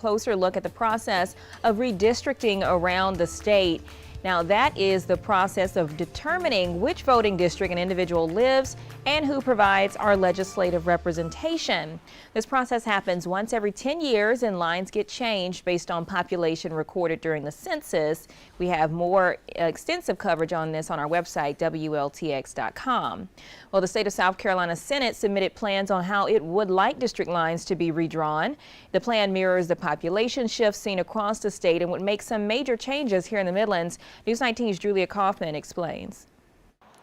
Closer look at the process of redistricting around the state. Now, that is the process of determining which voting district an individual lives and who provides our legislative representation. This process happens once every 10 years and lines get changed based on population recorded during the census. We have more extensive coverage on this on our website, WLTX.com. Well, the state of South Carolina Senate submitted plans on how it would like district lines to be redrawn. The plan mirrors the population shifts seen across the state and would make some major changes here in the Midlands. News 19's Julia Kaufman explains.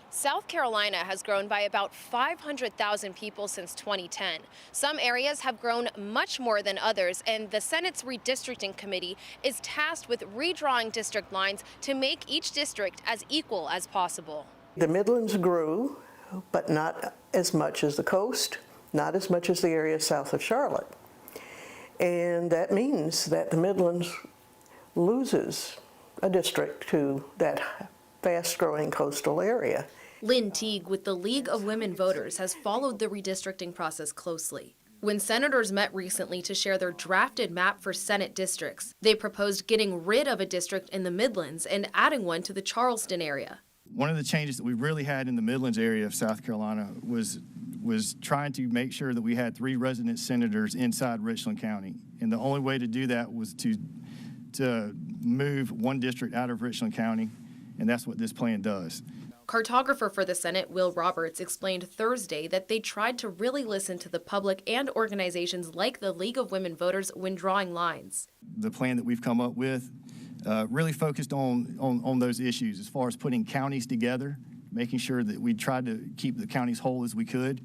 South Carolina has grown by about 500,000 people since 2010. Some areas have grown much more than others, and the Senate's redistricting committee is tasked with redrawing district lines to make each district as equal as possible. The Midlands grew, but not as much as the coast, not as much as the area south of Charlotte. And that means that the Midlands loses a district to that fast-growing coastal area. Lynn Teague with the League of Women Voters has followed the redistricting process closely. When senators met recently to share their drafted map for Senate districts, they proposed getting rid of a district in the Midlands and adding one to the Charleston area. One of the changes that we really had in the Midlands area of South Carolina was trying to make sure that we had 3 resident senators inside Richland County. And the only way to do that was to move one district out of Richland County, and that's what this plan does. Cartographer for the Senate, Will Roberts, explained Thursday that they tried to really listen to the public and organizations like the League of Women Voters when drawing lines. The plan that we've come up with really focused on those issues as far as putting counties together, making sure that we tried to keep the counties whole as we could,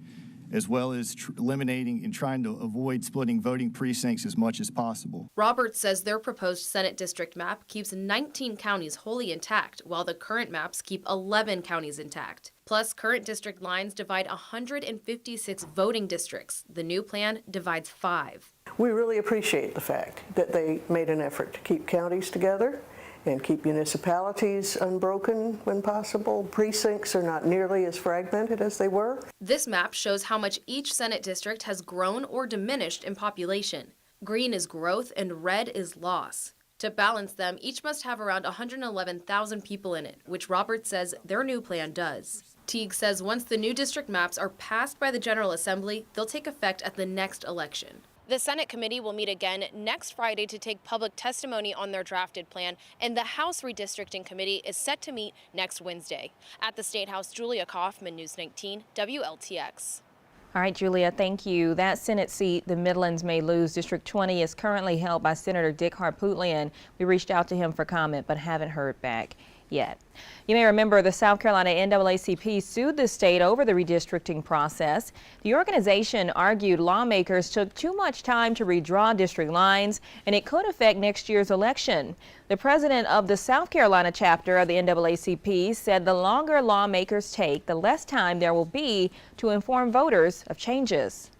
as well as eliminating and trying to avoid splitting voting precincts as much as possible. Roberts says their proposed Senate district map keeps 19 counties wholly intact, while the current maps keep 11 counties intact. Plus, current district lines divide 156 voting districts. The new plan divides 5. We really appreciate the fact that they made an effort to keep counties together and keep municipalities unbroken when possible. Precincts are not nearly as fragmented as they were. This map shows how much each Senate district has grown or diminished in population. Green is growth and red is loss. To balance them, each must have around 111,000 people in it, which Roberts says their new plan does. Teague says once the new district maps are passed by the General Assembly, they'll take effect at the next election. The Senate committee will meet again next Friday to take public testimony on their drafted plan, and the House redistricting committee is set to meet next Wednesday. At the State House, Julia Kaufman, News 19, WLTX. All right, Julia, thank you. That Senate seat the Midlands may lose, District 20, is currently held by Senator Dick Harpootlian. We reached out to him for comment, but haven't heard back yet. You may remember the South Carolina NAACP sued the state over the redistricting process. The organization argued lawmakers took too much time to redraw district lines, and it could affect next year's election. The president of the South Carolina chapter of the NAACP said the longer lawmakers take, the less time there will be to inform voters of changes.